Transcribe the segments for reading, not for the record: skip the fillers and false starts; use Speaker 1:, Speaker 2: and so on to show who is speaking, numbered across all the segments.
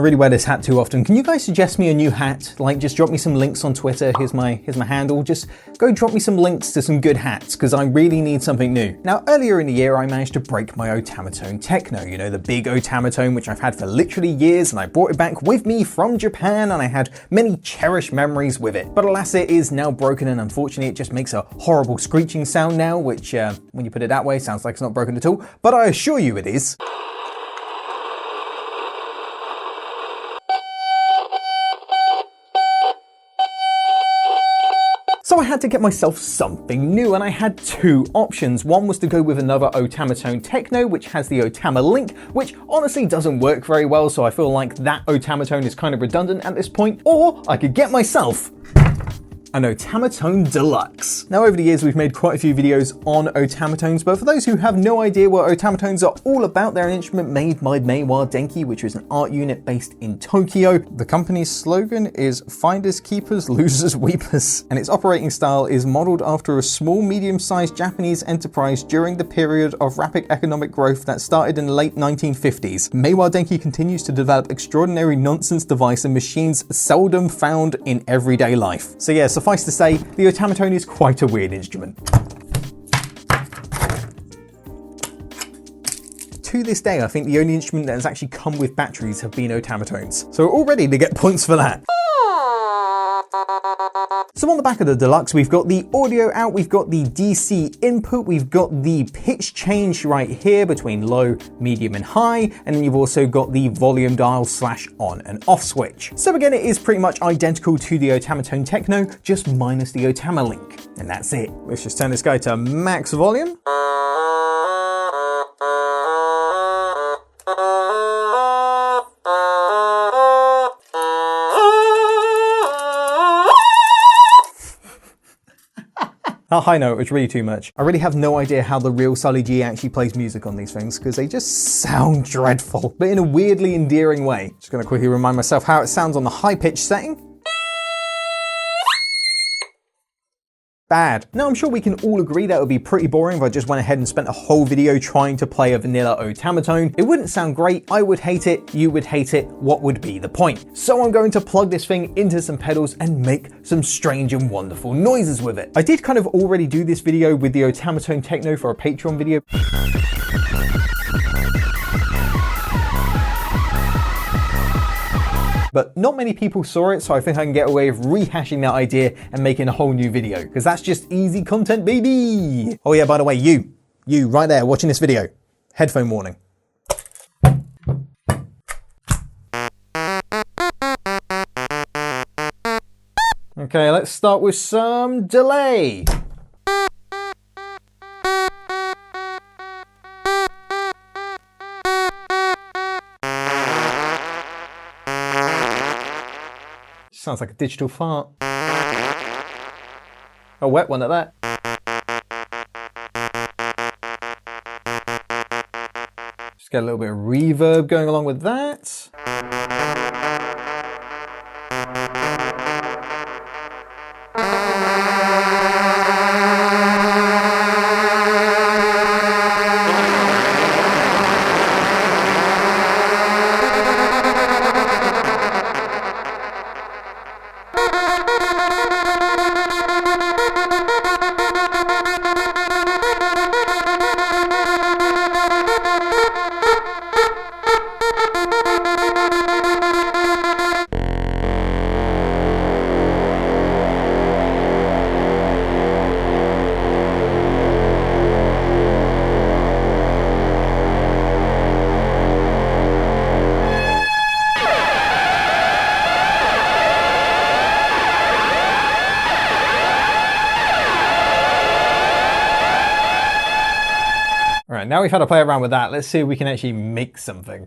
Speaker 1: really wear this hat too often. Can you guys suggest me a new hat? Like, just drop me some links on Twitter. Here's my handle. Just go drop me some links to some good hats, because I really need something new. Now, earlier in the year, I managed to break my Otamatone Techno, you know, the big Otamatone, which I've had for literally years, and I brought it back with me from Japan, and I had many cherished memories with it. But alas, it is now broken, and unfortunately, it just makes a horrible screeching sound now, which, when you put it that way, sounds like it's not broken at all. But I assure you it is. So I had to get myself something new, and I had two options. One was to go with another Otamatone Techno, which has the Otama Link, which honestly doesn't work very well, so I feel like that Otamatone is kind of redundant at this point. Or I could get myself an Otamatone Deluxe. Now, over the years, we've made quite a few videos on Otamatones, but for those who have no idea what Otamatones are all about, they're an instrument made by Meiwa Denki, which is an art unit based in Tokyo. The company's slogan is "Finders Keepers, Losers Weepers," and its operating style is modeled after a small, medium-sized Japanese enterprise during the period of rapid economic growth that started in the late 1950s. Meiwa Denki continues to develop extraordinary nonsense devices and machines seldom found in everyday life. So yeah, suffice to say, the Otamatone is quite a weird instrument. To this day, I think the only instrument that has actually come with batteries have been Otamatones. So already they get points for that. So on the back of the Deluxe, we've got the audio out, we've got the DC input, we've got the pitch change right here between low, medium and high, and then you've also got the volume dial / on and off switch. So again, it is pretty much identical to the Otamatone Techno, just minus the Otama Link. And that's it. Let's just turn this guy to max volume. That high note was really too much. I really have no idea how the real Sully G actually plays music on these things, because they just sound dreadful, but in a weirdly endearing way. Just gonna quickly remind myself how it sounds on the high pitch setting. Bad. Now, I'm sure we can all agree that would be pretty boring if I just went ahead and spent a whole video trying to play a vanilla Otamatone. It wouldn't sound great, I would hate it, you would hate it, what would be the point? So I'm going to plug this thing into some pedals and make some strange and wonderful noises with it. I did kind of already do this video with the Otamatone Techno for a Patreon video. But not many people saw it, so I think I can get away with rehashing that idea and making a whole new video, because that's just easy content, baby! Oh yeah, by the way, you right there watching this video, headphone warning. Okay, let's start with some delay. Sounds like a digital fart. A wet one at that. Just get a little bit of reverb going along with that. Alright, now we've had to play around with that, let's see if we can actually make something.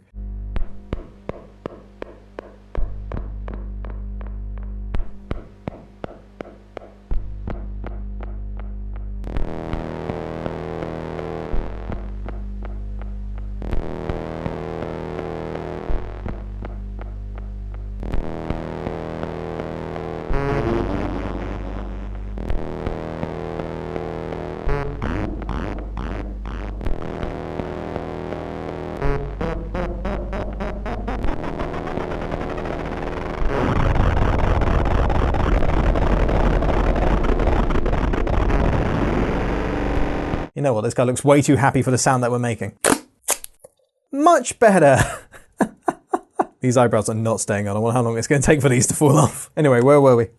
Speaker 1: know what, this guy looks way too happy for the sound that we're making. Much better. These eyebrows are not staying on. I wonder how long it's going to take for these to fall off. Anyway, where were we?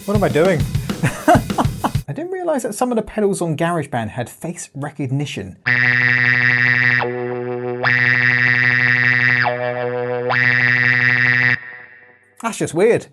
Speaker 1: What am I doing? I didn't realise that some of the pedals on GarageBand had face recognition. That's just weird.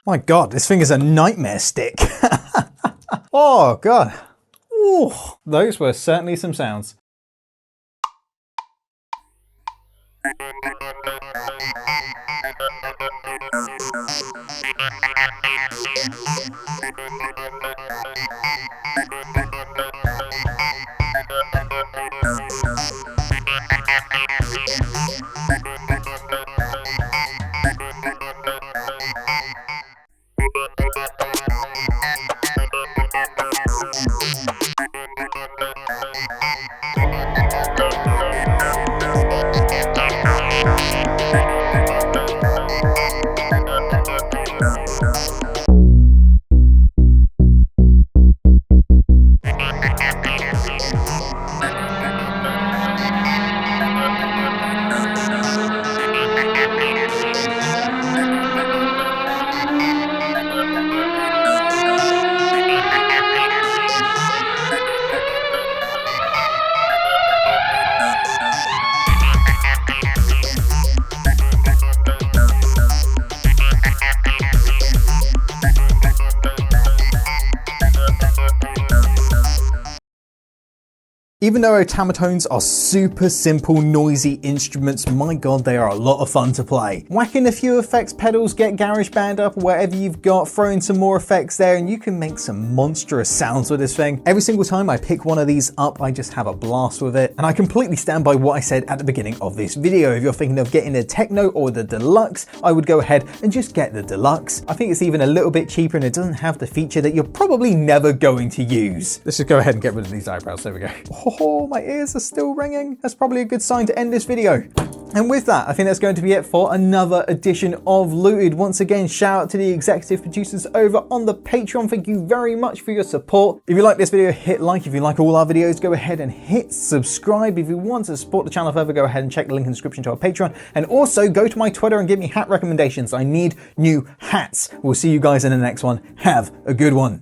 Speaker 1: My God, this thing is a nightmare stick. Oh God. Ooh, those were certainly some sounds. Even though otamatones are super simple, noisy instruments, my god, they are a lot of fun to play. Whack in a few effects pedals, get GarageBand up, or whatever you've got, throw in some more effects there, and you can make some monstrous sounds with this thing. Every single time I pick one of these up, I just have a blast with it. And I completely stand by what I said at the beginning of this video. If you're thinking of getting the Techno or the Deluxe, I would go ahead and just get the Deluxe. I think it's even a little bit cheaper and it doesn't have the feature that you're probably never going to use. Let's just go ahead and get rid of these eyebrows. There we go. Oh, my ears are still ringing. That's probably a good sign to end this video. And with that, I think that's going to be it for another edition of Looted. Once again, shout out to the executive producers over on the Patreon. Thank you very much for your support. If you like this video, hit like. If you like all our videos, go ahead and hit subscribe. If you want to support the channel further, go ahead and check the link in the description to our Patreon. And also go to my Twitter and give me hat recommendations. I need new hats. We'll see you guys in the next one. Have a good one.